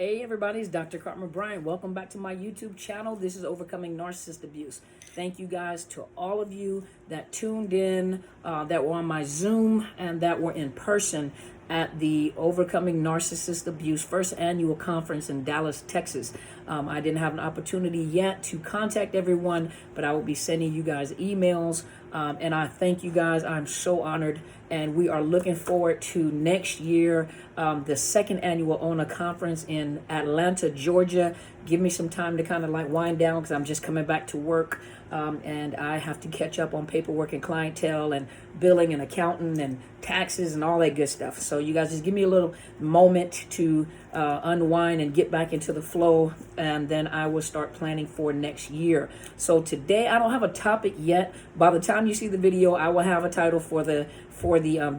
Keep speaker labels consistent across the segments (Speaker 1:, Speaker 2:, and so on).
Speaker 1: Hey everybody, it's Dr. Cartman Bryant. Welcome back to my YouTube channel. This is Overcoming Narcissist Abuse. Thank you guys to all of you that tuned in, that were on my Zoom, and that were in person at the Overcoming Narcissist Abuse first annual conference in Dallas, Texas. I didn't have an opportunity yet to contact everyone, but I will be sending you guys emails. And I thank you guys. I'm so honored. And we are looking forward to next year, the second annual ONA conference in Atlanta, Georgia. Give me some time to kind of like wind down because I'm just coming back to work. And I have to catch up on paperwork and clientele and billing and accounting and taxes and all that good stuff. So you guys just give me a little moment to unwind and get back into the flow, and then I will start planning for next year. So today I don't have a topic yet. By the time you see the video, I will have a title for the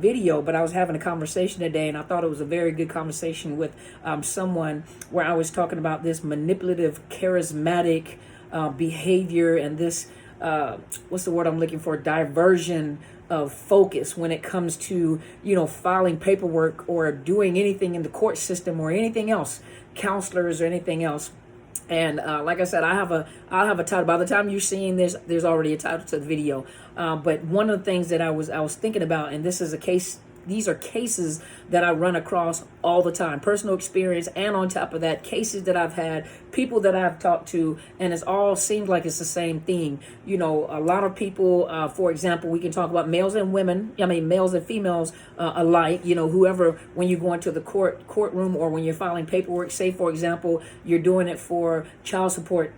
Speaker 1: video, but I was having a conversation today, and I thought it was a very good conversation with someone where I was talking about this manipulative, charismatic behavior and this, what's the word I'm looking for? Diversion of focus when it comes to, filing paperwork or doing anything in the court system or anything else, counselors or anything else. And like I said, I'll have a title. By the time you're seeing this, there's already a title to the video. But one of the things that I was thinking about, and this is a case. These are cases that I run across all the time, personal experience, and on top of that, cases that I've had, people that I've talked to, and it all seems like it's the same thing. A lot of people, for example, we can talk about males and women, males and females alike, whoever, when you go into the courtroom or when you're filing paperwork, say, for example, you're doing it for child support.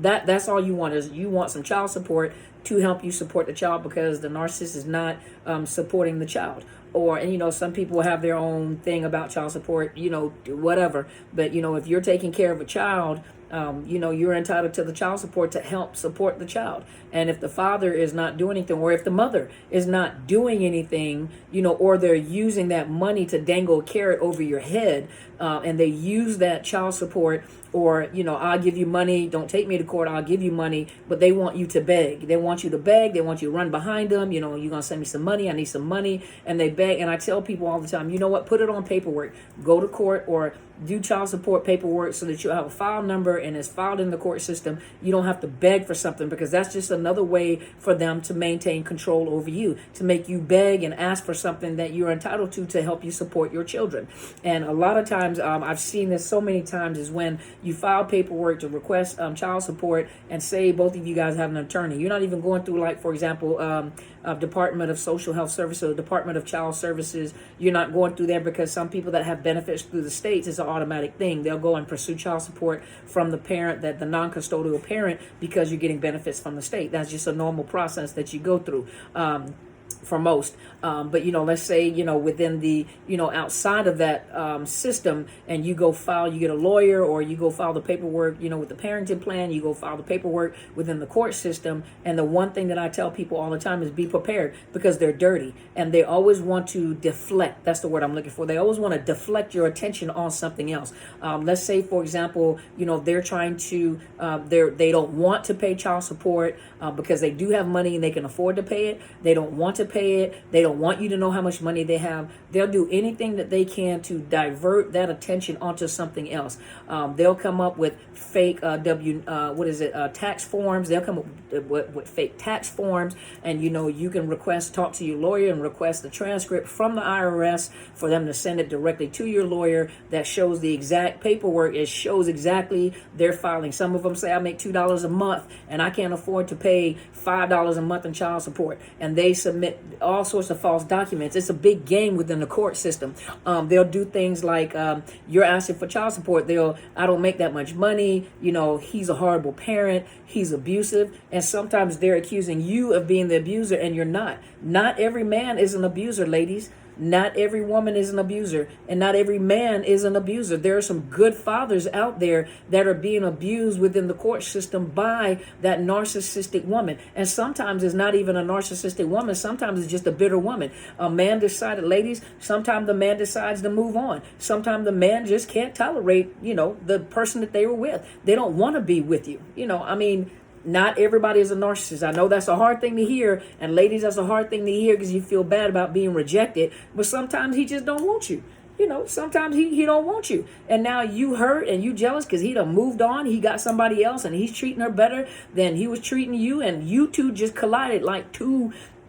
Speaker 1: That's all you want, is you want some child support to help you support the child because the narcissist is not supporting the child. And some people have their own thing about child support, whatever. But, if you're taking care of a child, you're entitled to the child support to help support the child. And if the father is not doing anything, or if the mother is not doing anything, or they're using that money to dangle a carrot over your head, and they use that child support, or, I'll give you money, don't take me to court, I'll give you money, but they want you to beg. They want you to beg, they want you to run behind them, you're going to send me some money, I need some money, and they beg. And I tell people all the time, you know what, put it on paperwork, go to court or do child support paperwork so that you have a file number and it's filed in the court system. You don't have to beg for something, because that's just another way for them to maintain control over you, to make you beg and ask for something that you're entitled to help you support your children. And a lot of times, I've seen this so many times, is when you file paperwork to request child support, and say both of you guys have an attorney. You're not even going through, like, for example, Department of Social Health Services or Department of Child Services. You're not going through there, because some people that have benefits through the states, it's an automatic thing. They'll go and pursue child support from the parent, that the non-custodial parent, because you're getting benefits from the state. That's just a normal process that you go through. For most. But, let's say, within the, outside of that system, and you go file, you get a lawyer, or you go file the paperwork, with the parenting plan, you go file the paperwork within the court system. And the one thing that I tell people all the time is be prepared, because they're dirty and they always want to deflect. That's the word I'm looking for. They always want to deflect your attention on something else. Let's say, for example, they're trying to, they don't want to pay child support because they do have money and they can afford to pay it. They don't want to pay it. They don't want you to know how much money they have. They'll do anything that they can to divert that attention onto something else. They'll come up with fake tax forms. They'll come up with fake tax forms, and you can talk to your lawyer and request the transcript from the IRS for them to send it directly to your lawyer that shows the exact paperwork. It shows exactly their filing. Some of them say, I make $2 a month and I can't afford to pay $5 a month in child support, and they submit all sorts of false documents. It's a big game within the court system. They'll do things like, you're asking for child support. I don't make that much money. He's a horrible parent. He's abusive. And sometimes they're accusing you of being the abuser, and you're not. Not every man is an abuser, ladies. Not every woman is an abuser, and not every man is an abuser. There are some good fathers out there that are being abused within the court system by that narcissistic woman. And sometimes it's not even a narcissistic woman. Sometimes it's just a bitter woman. A man decided, ladies, sometimes the man decides to move on. Sometimes the man just can't tolerate, the person that they were with. They don't want to be with you. Not everybody is a narcissist. I know that's a hard thing to hear. And ladies, that's a hard thing to hear because you feel bad about being rejected. But sometimes he just don't want you. sometimes he don't want you. And now you hurt and you jealous because he done moved on. He got somebody else and he's treating her better than he was treating you. And you two just collided like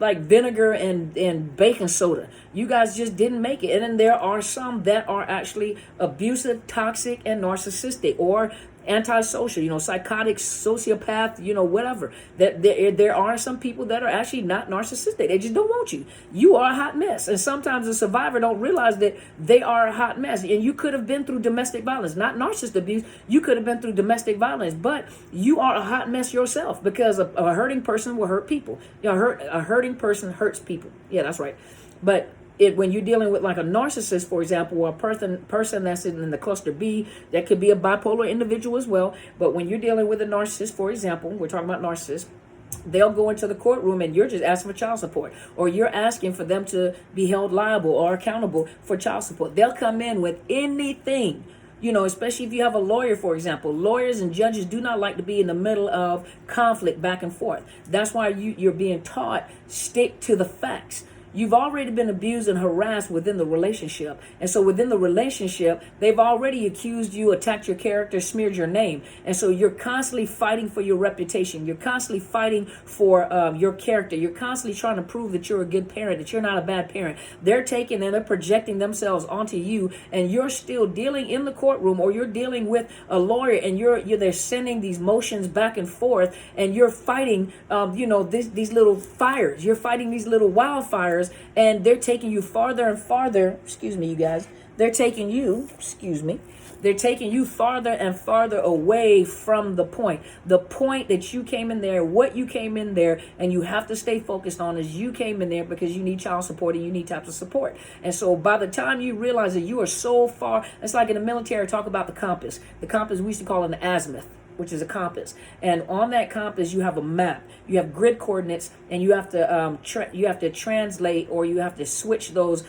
Speaker 1: vinegar and baking soda. You guys just didn't make it. And then there are some that are actually abusive, toxic, and narcissistic, or antisocial, psychotic, sociopath, whatever. That there are some people that are actually not narcissistic. They just don't want you. You are a hot mess. And sometimes the survivor don't realize that they are a hot mess. And you could have been through domestic violence, not narcissist abuse. You could have been through domestic violence, but you are a hot mess yourself, because a hurting person will hurt people. A hurting person hurts people. Yeah, that's right. But when you're dealing with like a narcissist, for example, or a person that's in the cluster B, that could be a bipolar individual as well. But when you're dealing with a narcissist, for example, we're talking about narcissists, they'll go into the courtroom and you're just asking for child support, or you're asking for them to be held liable or accountable for child support. They'll come in with anything. Especially if you have a lawyer, for example. Lawyers and judges do not like to be in the middle of conflict back and forth. That's why you're being taught, stick to the facts. You've already been abused and harassed within the relationship. And so within the relationship, they've already accused you, attacked your character, smeared your name. And so you're constantly fighting for your reputation. You're constantly fighting for your character. You're constantly trying to prove that you're a good parent, that you're not a bad parent. They're taking and they're projecting themselves onto you, and you're still dealing in the courtroom, or you're dealing with a lawyer, and they're sending these motions back and forth, and you're fighting, these little fires. You're fighting these little wildfires. And they're taking you farther and farther, you guys, they're taking you farther and farther away from the point that you came in there, what you came in there, and you have to stay focused on is you came in there because you need child support and you need types of support. And so by the time you realize that you are so far, it's like in the military, talk about the compass. The compass, we used to call it an azimuth, which is a compass. And on that compass, you have a map. You have grid coordinates, and you have to translate, or you have to switch those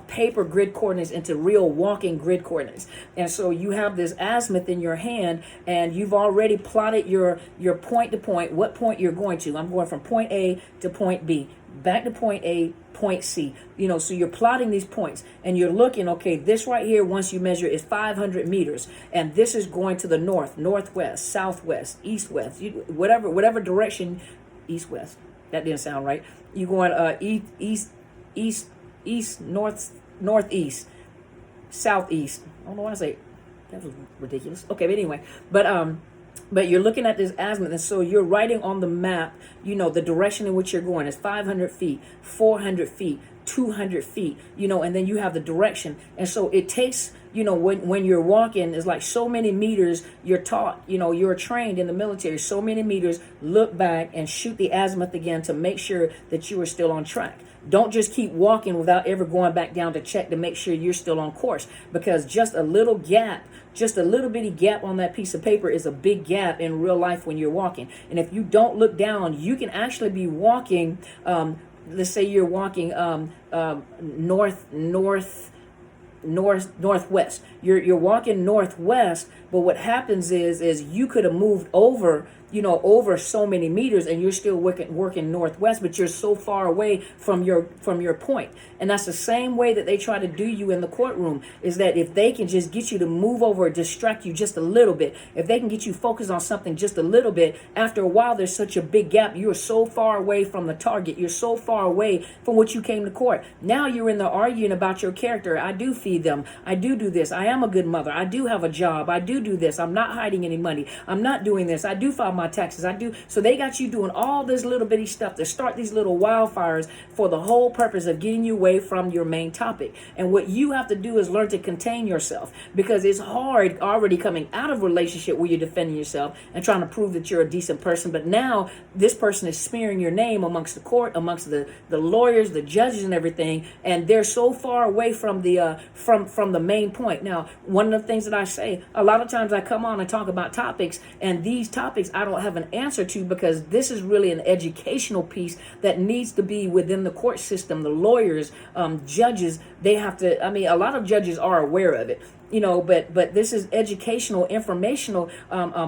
Speaker 1: paper grid coordinates into real walking grid coordinates. And so you have this azimuth in your hand, and you've already plotted your point to point, what point you're going to. I'm going from point A to point B, back to point A, point C. So you're plotting these points, and you're looking, okay, this right here, once you measure, is 500 meters, and this is going to the north, northwest, southwest, east-west, whatever direction. East-west, that didn't sound right. You're going east, northeast, southeast. I don't know why I say that was ridiculous. Okay, but anyway, but you're looking at this azimuth, and so you're writing on the map, the direction in which you're going is 500 feet, 400 feet, 200 feet, and then you have the direction. And so it takes, when you're walking, it's like so many meters. You're taught, you're trained in the military, so many meters, look back and shoot the azimuth again to make sure that you are still on track. Don't just keep walking without ever going back down to check to make sure you're still on course, because just a little bitty gap on that piece of paper is a big gap in real life when you're walking. And if you don't look down, you can actually be walking, let's say you're walking northwest. You're walking northwest, but what happens is you could have moved over so many meters, and you're still working northwest, but you're so far away from your point. And that's the same way that they try to do you in the courtroom, is that if they can just get you to move over, distract you just a little bit, if they can get you focused on something just a little bit, after a while there's such a big gap. You're so far away from the target. You're so far away from what you came to court. Now you're in there arguing about your character. I do feed them. I do this. I am a good mother. I do have a job. I do this. I'm not hiding any money. I'm not doing this. I do file my taxes. I do. So they got you doing all this little bitty stuff to start these little wildfires for the whole purpose of getting you away from your main topic. And what you have to do is learn to contain yourself, because it's hard already coming out of a relationship where you're defending yourself and trying to prove that you're a decent person. But now this person is smearing your name amongst the court, amongst the lawyers, the judges, and everything. And they're so far away from the main point. Now, one of the things that I say, a lot of times I come on and talk about topics, and these topics I don't have an answer to, because this is really an educational piece that needs to be within the court system. The lawyers, judges, they have to, a lot of judges are aware of it, but this is educational, informational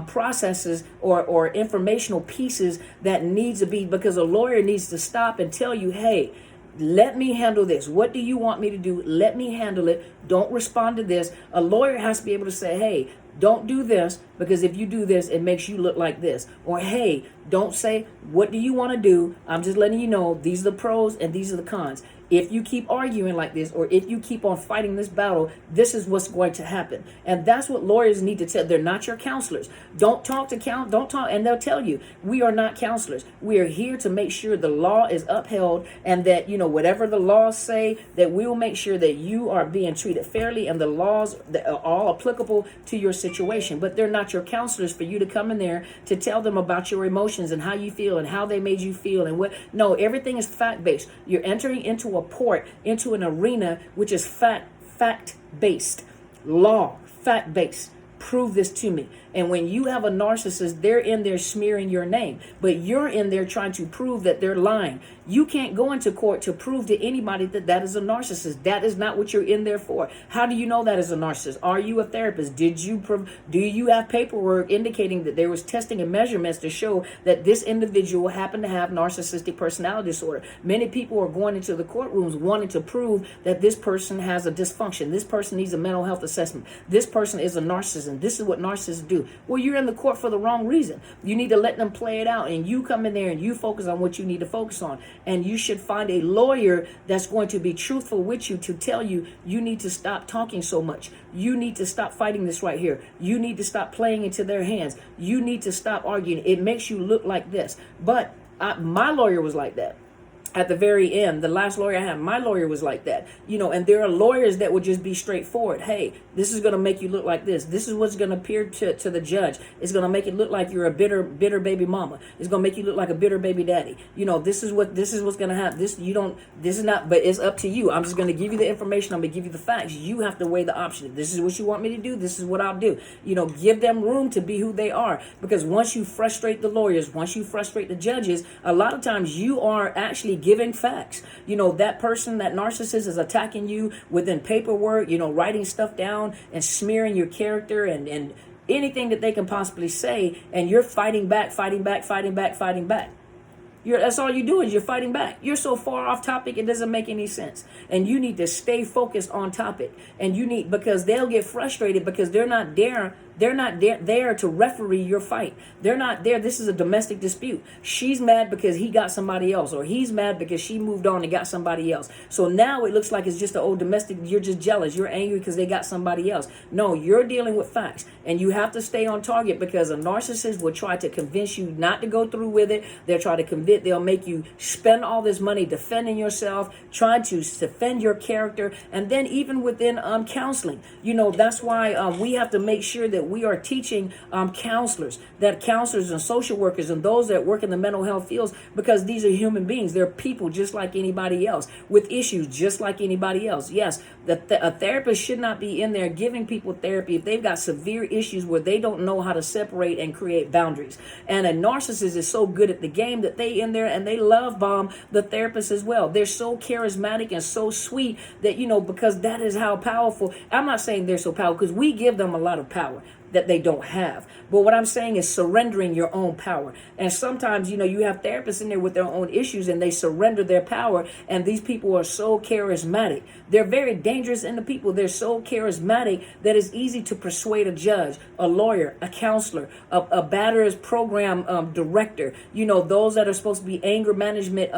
Speaker 1: processes or informational pieces that needs to be, because a lawyer needs to stop and tell you, hey, Let me handle this. What do you want me to do? Let me handle it. Don't respond to this. A lawyer has to be able to say, hey, don't do this, because if you do this, it makes you look like this. Or, hey, don't say, what do you want to do? I'm just letting you know, these are the pros and these are the cons. If you keep arguing like this, or if you keep on fighting this battle, this is what's going to happen. And that's what lawyers need to tell. They're not your counselors. Don't talk, and they'll tell you, we are not counselors. We are here to make sure the law is upheld, and that, whatever the laws say, that we will make sure that you are being treated fairly, and the laws that are all applicable to your situation. But they're not your counselors for you to come in there to tell them about your emotions and how you feel and how they made you feel and what. No, everything is fact-based. You're entering into into an arena which is fact-based, law, fact-based. Prove this to me. And when you have a narcissist, they're in there smearing your name, but you're in there trying to prove that they're lying. You can't go into court to prove to anybody that that is a narcissist. That is not what you're in there for. How do you know that is a narcissist? Are you a therapist? Do you have paperwork indicating that there was testing and measurements to show that this individual happened to have narcissistic personality disorder? Many people are going into the courtrooms wanting to prove that this person has a dysfunction. This person needs a mental health assessment. This person is a narcissist. This is what narcissists do. Well, you're in the court for the wrong reason. You need to let them play it out, and you come in there and you focus on what you need to focus on. And you should find a lawyer that's going to be truthful with you, to tell you, you need to stop talking so much. You need to stop fighting this right here. You need to stop playing into their hands. You need to stop arguing. It makes you look like this. But my lawyer was like that. At the very end, the last lawyer I had, my lawyer was like that, and there are lawyers that would just be straightforward. Hey, this is going to make you look like this. This is what's going to appear to the judge. It's going to make it look like you're a bitter baby mama. It's going to make you look like a bitter baby daddy. This is what's going to happen. This is not, but it's up to you. I'm just going to give you the information. I'm going to give you the facts. You have to weigh the option. If this is what you want me to do, this is what I'll do. Give them room to be who they are, because once you frustrate the lawyers, once you frustrate the judges, a lot of times you are actually giving facts. That person, that narcissist, is attacking you within paperwork, writing stuff down and smearing your character and anything that they can possibly say, and you're fighting back. That's all you do, is you're fighting back. You're so far off topic, it doesn't make any sense. And you need to stay focused on topic. And because they'll get frustrated because they're not there. They're not there to referee your fight. They're not there. This is a domestic dispute. She's mad because he got somebody else, or he's mad because she moved on and got somebody else. So now it looks like it's just an old domestic. You're just jealous. You're angry because they got somebody else. No, you're dealing with facts, and you have to stay on target, because a narcissist will try to convince you not to go through with it. They'll make you spend all this money defending yourself, trying to defend your character, and then even within counseling. That's why we have to make sure that we are teaching counselors and social workers and those that work in the mental health fields, because these are human beings. They're people just like anybody else, with issues just like anybody else. Yes, a therapist should not be in there giving people therapy if they've got severe issues where they don't know how to separate and create boundaries. And a narcissist is so good at the game that they in there and they love bomb the therapist as well. They're so charismatic and so sweet that, because that is how powerful. I'm not saying they're so powerful, because we give them a lot of power that they don't have. But what I'm saying is surrendering your own power. And sometimes, you have therapists in there with their own issues, and they surrender their power. And these people are so charismatic. They're very dangerous in the people. They're so charismatic that it's easy to persuade a judge, a lawyer, a counselor, a batterers program director, those that are supposed to be anger management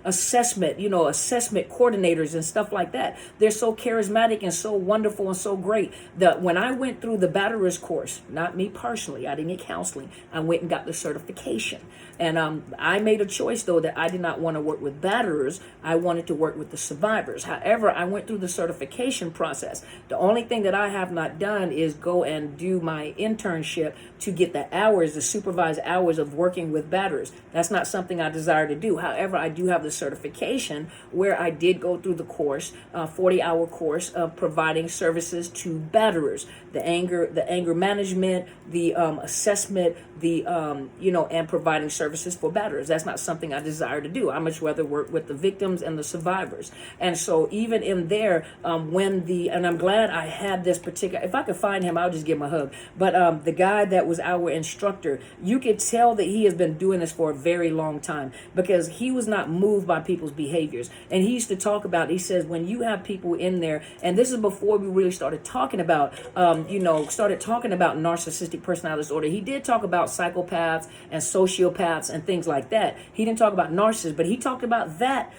Speaker 1: assessment coordinators and stuff like that. They're so charismatic and so wonderful and so great that when I went through the batterers course, not me personally, I didn't get counseling. I went and got the certification. And I made a choice, though, that I did not want to work with batterers. I wanted to work with the survivors. However, I went through the certification process. The only thing that I have not done is go and do my internship to get the supervised hours of working with batterers. That's not something I desire to do. However, I do have the certification where I did go through the course, 40-hour course of providing services to batterers, the anger management, the assessment, the and providing services for batterers. That's not something I desire to do. I much rather work with the victims and the survivors. And so even in there, and I'm glad I had this particular, if I could find him, I'll just give him a hug. But the guy that was our instructor, you could tell that he has been doing this for a very long time, because he was not moved by people's behaviors. And he used to talk about, he says, when you have people in there, and this is before we really started talking about, narcissistic personality disorder. He did talk about psychopaths and sociopaths and things like that. He didn't talk about narcissists, but he talked about that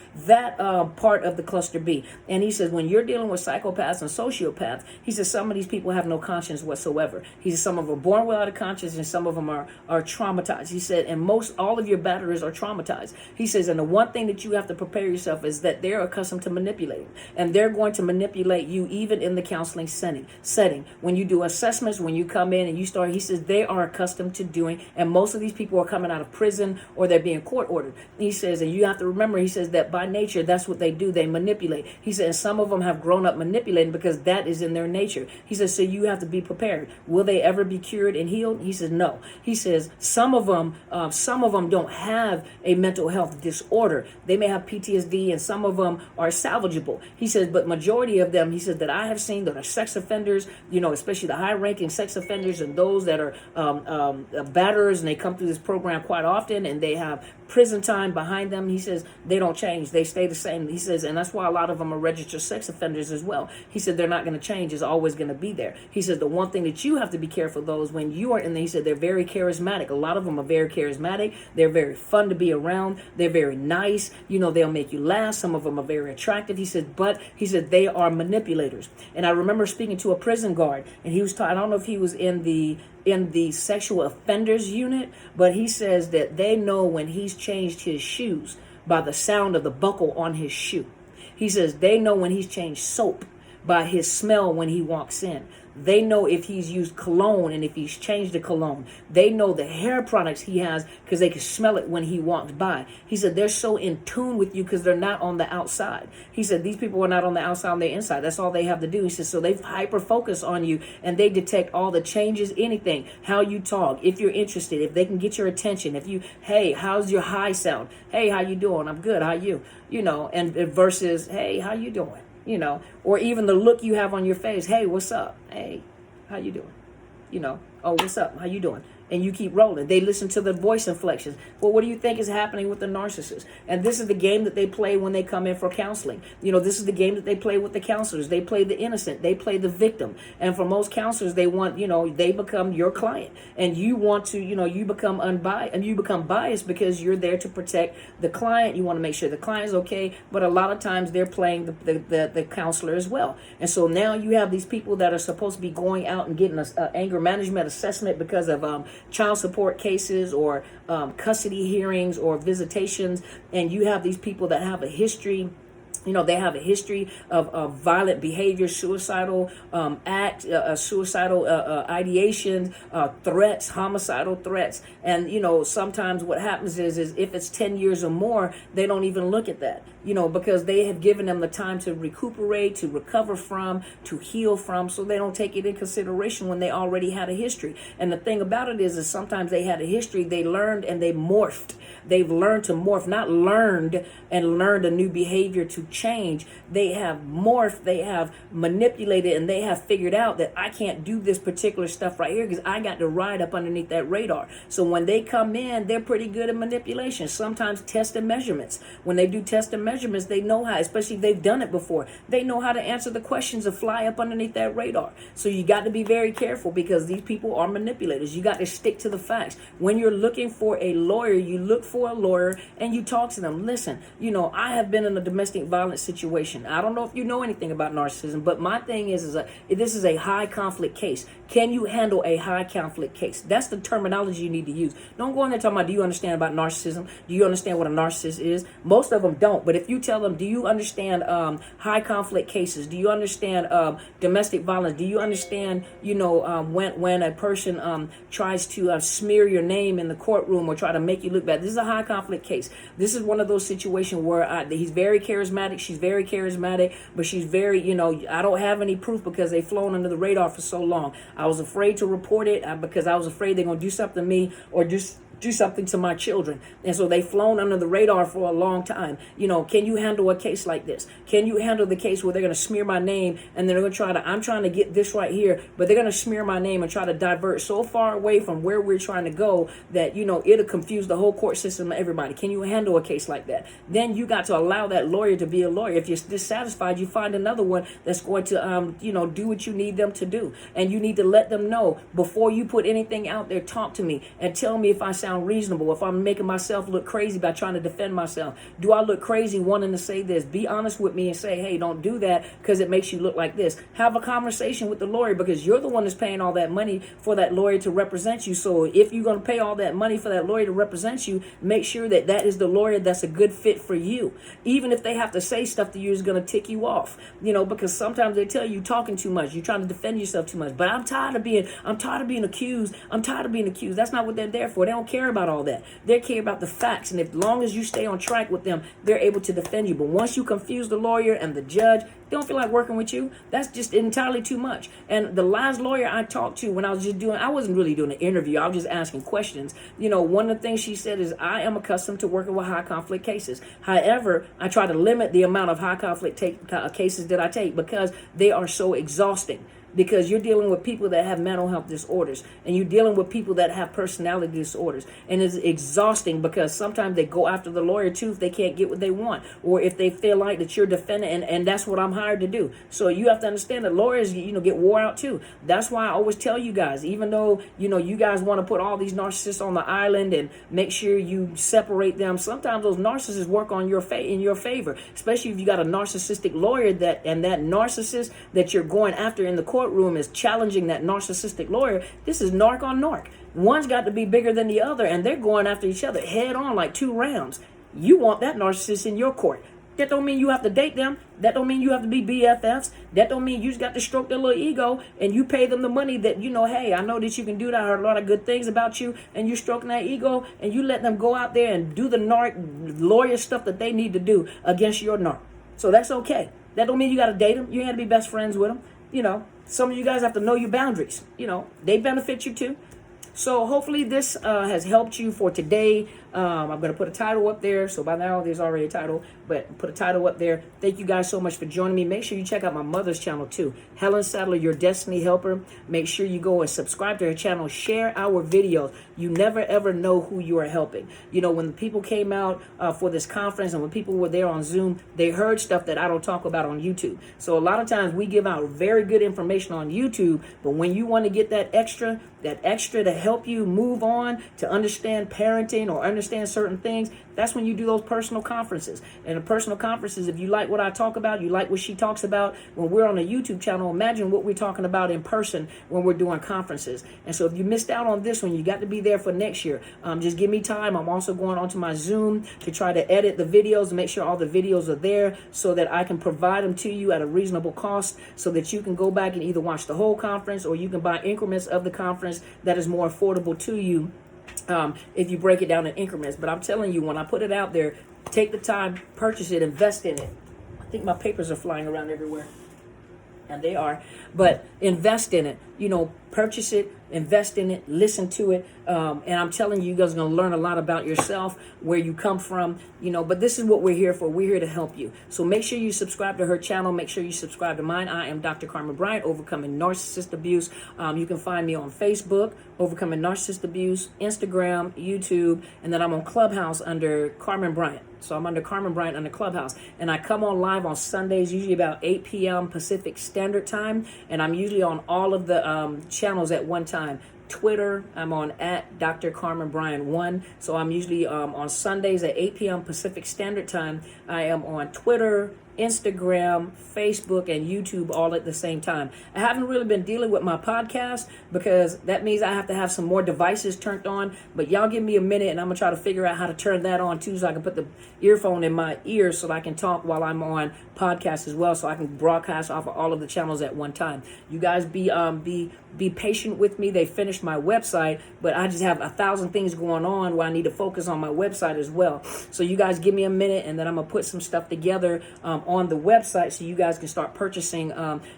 Speaker 1: part of the cluster B. And he says, when you're dealing with psychopaths and sociopaths, he says some of these people have no conscience whatsoever. He says some of them are born without a conscience, and some of them are traumatized. He said, and all of your batterers are traumatized. He says, and the one thing that you have to prepare yourself is that they're accustomed to manipulating, and they're going to manipulate you even in the counseling setting. When you do assessments, when you come in and you start, he says they are accustomed to doing, and most of these people are coming out of prison or they're being court ordered. He says, and you have to remember, he says that by nature, that's what they do. They manipulate. He says some of them have grown up manipulating because that is in their nature. He says, so you have to be prepared. Will they ever be cured and healed? He says, no. He says some of them don't have a mental health disorder. They may have PTSD, and some of them are salvageable. He says, but majority of them, he says, that I have seen that are sex offenders, especially the high-ranking sex offenders and those that are batterers, and they come through this program quite often, and they have prison time behind them. He says they don't change. They stay the same. He says, and that's why a lot of them are registered sex offenders as well. He said they're not going to change. It's always going to be there. He says the one thing that you have to be careful though is when you are in there, he said they're very charismatic. A lot of them are very charismatic. They're very fun to be around. They're very nice. They'll make you laugh. Some of them are very attractive. He said, but he said they are manipulators. And I remember speaking to a prison guard, and he was I don't know if he was in the sexual offenders unit, but he says that they know when he's changed his shoes by the sound of the buckle on his shoe. He says they know when he's changed soap by his smell when he walks in. They know if he's used cologne and if he's changed the cologne. They know the hair products he has because they can smell it when he walks by. He said they're so in tune with you because they're not on the outside. He said these people are not on the outside, on the inside. That's all they have to do. He says so they hyper focus on you, and they detect all the changes, anything, how you talk, if you're interested, if they can get your attention, if you, hey, how's your high sound? Hey, how you doing? I'm good. How you? And versus, hey, how you doing? Or even the look you have on your face. Hey, what's up? Hey, how you doing? Oh, what's up? How you doing? And you keep rolling. They listen to the voice inflections. Well, what do you think is happening with the narcissist? And this is the game that they play when they come in for counseling. This is the game that they play with the counselors. They play the innocent. They play the victim. And for most counselors, they want, they become your client. And you want to, you become unbiased, and you become biased because you're there to protect the client. You want to make sure the client is okay. But a lot of times they're playing the counselor as well. And so now you have these people that are supposed to be going out and getting an anger management assessment because of child support cases or custody hearings or visitations, and you have these people that have a history. They have a history of violent behavior, suicidal suicidal ideation, threats, homicidal threats. And, sometimes what happens is if it's 10 years or more, they don't even look at that, because they have given them the time to recuperate, to recover from, to heal from. So they don't take it in consideration when they already had a history. And the thing about it is sometimes they had a history, they learned and they morphed. They've learned to morph, not learned a new behavior to change. They have morphed, they have manipulated, and they have figured out that I can't do this particular stuff right here because I got to ride up underneath that radar. So when they come in, they're pretty good at manipulation. Sometimes test and measurements. When they do test and measurements, they know how, especially if they've done it before, they know how to answer the questions and fly up underneath that radar. So you got to be very careful because these people are manipulators. You got to stick to the facts. When you're looking for a lawyer, you look for a lawyer and you talk to them. Listen, I have been in a domestic violence situation. I don't know if you know anything about narcissism, but my thing is this is a high conflict case. Can you handle a high conflict case? That's the terminology you need to use. Don't go in there talking about, do you understand about narcissism? Do you understand what a narcissist is? Most of them don't, but if you tell them, do you understand high conflict cases? Do you understand domestic violence? Do you understand, when a person tries to smear your name in the courtroom or try to make you look bad? This is a high conflict case. This is one of those situations where he's very charismatic. She's very charismatic, but she's very, I don't have any proof because they've flown under the radar for so long. I was afraid to report it because I was afraid they're going to do something to me or just do something to my children. And so they've flown under the radar for a long time. Can you handle a case like this? Can you handle the case where they're going to smear my name and they're going to I'm trying to get this right here, but they're going to smear my name and try to divert so far away from where we're trying to go that, it'll confuse the whole court system and everybody. Can you handle a case like that? Then you got to allow that lawyer to be a lawyer. If you're dissatisfied, you find another one that's going to, do what you need them to do. And you need to let them know before you put anything out there, talk to me and tell me if I sound reasonable, if I'm making myself look crazy by trying to defend myself. Do I look crazy wanting to say this? Be honest with me and say, hey, don't do that because it makes you look like this. Have a conversation with the lawyer because you're the one that's paying all that money for that lawyer to represent you. So if you're going to pay all that money for that lawyer to represent you, make sure that that is the lawyer that's a good fit for you. Even if they have to say stuff to you is going to tick you off, because sometimes they tell you talking too much, you're trying to defend yourself too much. But I'm tired of being accused. That's not what they're there for. They don't care about all that. They care about the facts. And as long as you stay on track with them, they're able to defend you. But once you confuse the lawyer and the judge, they don't feel like working with you. That's just entirely too much. And the last lawyer I talked to when I wasn't really doing an interview. I was just asking questions. One of the things she said is, I am accustomed to working with high conflict cases. However, I try to limit the amount of high conflict cases that I take because they are so exhausting. Because you're dealing with people that have mental health disorders and you're dealing with people that have personality disorders. And it's exhausting because sometimes they go after the lawyer too if they can't get what they want or if they feel like that you're defending. And that's what I'm hired to do. So you have to understand that lawyers, get wore out too. That's why I always tell you guys, even though, you guys want to put all these narcissists on the island and make sure you separate them. Sometimes those narcissists work on in your favor, especially if you got a narcissistic lawyer that narcissist that you're going after in the courtroom is challenging that narcissistic lawyer. This is narc on narc. One's got to be bigger than the other and they're going after each other head on like 2 rounds. You want that narcissist in your court. That don't mean you have to date them. That don't mean you have to be BFFs. That don't mean you just got to stroke their little ego and you pay them the money that, hey, I know that you can do that. I heard a lot of good things about you and you stroking that ego and you let them go out there and do the narc lawyer stuff that they need to do against your narc. So that's okay. That don't mean you got to date them. You got to be best friends with them. Some of you guys have to know your boundaries. They benefit you too. So hopefully this has helped you for today. I'm going to put a title up there. So by now there's already a title, but put a title up there. Thank you guys so much for joining me. Make sure you check out my mother's channel too. Helen Sadler, Your Destiny Helper. Make sure you go and subscribe to her channel. Share our videos. You never ever know who you are helping. When people came out for this conference and when people were there on Zoom, they heard stuff that I don't talk about on YouTube. So a lot of times we give out very good information on YouTube, but when you want to get that extra to help you move on, to understand parenting or understand certain things, that's when you do those personal conferences. And the personal conferences, if you like what I talk about, you like what she talks about, when we're on a YouTube channel, imagine what we're talking about in person when we're doing conferences. And so if you missed out on this one, you got to be there for next year. Just give me time. I'm also going onto my Zoom to try to edit the videos and make sure all the videos are there so that I can provide them to you at a reasonable cost so that you can go back and either watch the whole conference or you can buy increments of the conference that is more affordable to you. If you break it down in increments. But I'm telling you, when I put it out there, take the time, purchase it, invest in it. I think my papers are flying around everywhere. And they are. But invest in it. Purchase it, invest in it, listen to it. And I'm telling you, you guys are going to learn a lot about yourself, where you come from, but this is what we're here for. We're here to help you. So make sure you subscribe to her channel. Make sure you subscribe to mine. I am Dr. Carmen Bryant, Overcoming Narcissist Abuse. You can find me on Facebook, Overcoming Narcissist Abuse, Instagram, YouTube, and then I'm on Clubhouse under Carmen Bryant. So I'm under Carmen Bryant under Clubhouse. And I come on live on Sundays, usually about 8 p.m. Pacific Standard Time. And I'm usually on all of the channels at one time. Twitter. I'm on at Dr. Carmen Bryant 1. So I'm usually on Sundays at 8 p.m. Pacific Standard Time. I am on Twitter, Instagram, Facebook, and YouTube all at the same time. I haven't really been dealing with my podcast because that means I have to have some more devices turned on. But y'all give me a minute and I'm going to try to figure out how to turn that on too, so I can put the earphone in my ear so that I can talk while I'm on podcast as well, so I can broadcast off of all of the channels at one time. You guys be patient with me. They finished my website, but I just have 1,000 things going on where I need to focus on my website as well. So you guys give me a minute and then I'm going to put some stuff together on the website so you guys can start purchasing,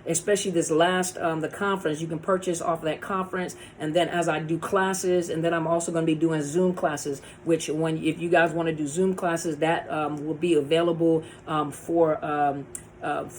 Speaker 1: especially this last, the conference. You can purchase off of that conference, and then as I do classes, and then I'm also going to be doing Zoom classes, which if you guys want to do Zoom classes, that will be available for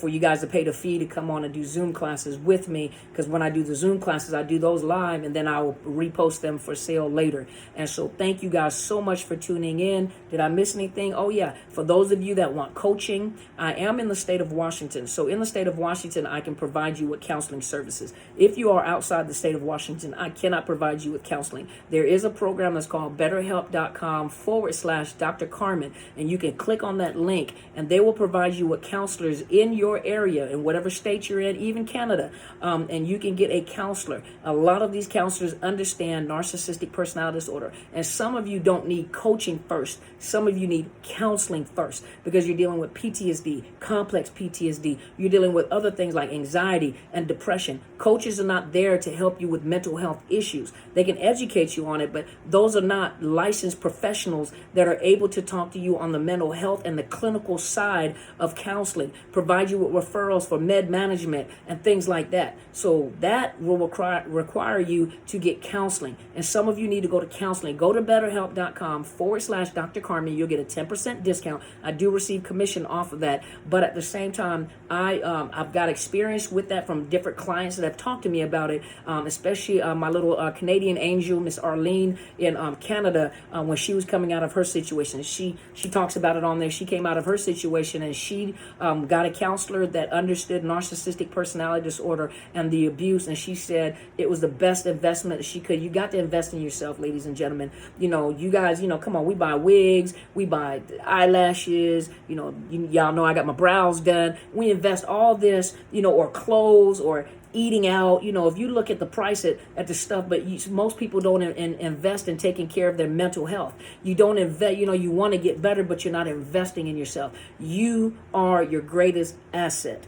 Speaker 1: you guys to pay the fee to come on and do Zoom classes with me, because when I do the Zoom classes, I do those live and then I'll repost them for sale later. And so thank you guys so much for tuning in. Did I miss anything? Oh yeah, for those of you that want coaching, I am in the state of Washington. So in the state of Washington, I can provide you with counseling services. If you are outside the state of Washington, I cannot provide you with counseling. There is a program that's called BetterHelp.com/Dr. Carmen, and you can click on that link and they will provide you with counselors in your area, in whatever state you're in, even Canada, and you can get a counselor. A lot of these counselors understand narcissistic personality disorder, and some of you don't need coaching first. Some of you need counseling first because you're dealing with PTSD, complex PTSD. You're dealing with other things like anxiety and depression. Coaches are not there to help you with mental health issues. They can educate you on it, but those are not licensed professionals that are able to talk to you on the mental health and the clinical side of counseling, provide you with referrals for med management and things like that. So that will require you to get counseling. And some of you need to go to counseling. Go to BetterHelp.com/Dr. Carmen. You'll get a 10% discount. I do receive commission off of that. But at the same time, I've got experience with that from different clients that have talked to me about it, especially my little Canadian angel, Miss Arlene in Canada, when she was coming out of her situation. She talks about it on there. She came out of her situation and she got a counselor that understood narcissistic personality disorder and the abuse, and she said it was the best investment that she could. You got to invest in yourself, ladies and gentlemen. You guys, come on, we buy wigs, we buy eyelashes, y'all know I got my brows done. We invest all this, or clothes or eating out. If you look at the price at the stuff, but most people don't invest in taking care of their mental health. You don't invest, you want to get better, but you're not investing in yourself. You are your greatest asset.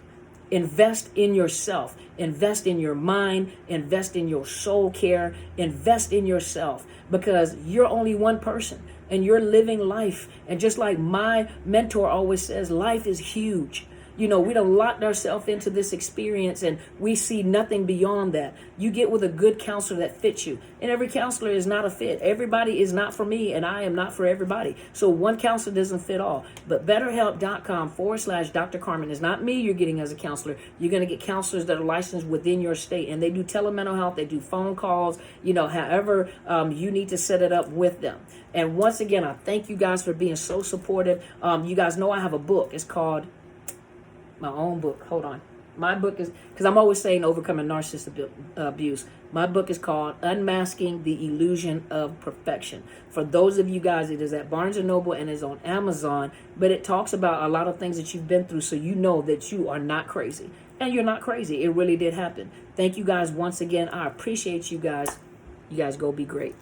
Speaker 1: Invest in yourself. Invest in your mind. Invest in your soul care. Invest in yourself, because you're only one person and you're living life. And just like my mentor always says, life is huge. We done locked ourselves into this experience and we see nothing beyond that. You get with a good counselor that fits you. And every counselor is not a fit. Everybody is not for me and I am not for everybody. So one counselor doesn't fit all. But BetterHelp.com/Dr. Carmen is not me you're getting as a counselor. You're going to get counselors that are licensed within your state, and they do telemental health. They do phone calls, however you need to set it up with them. And once again, I thank you guys for being so supportive. You guys know I have a book. It's called my own book. Hold on. My book is, because I'm always saying overcoming narcissistic abuse. My book is called Unmasking the Illusion of Perfection. For those of you guys, it is at Barnes & Noble and is on Amazon, but it talks about a lot of things that you've been through, so you know that you are not crazy. And you're not crazy. It really did happen. Thank you guys once again. I appreciate you guys. You guys go be great.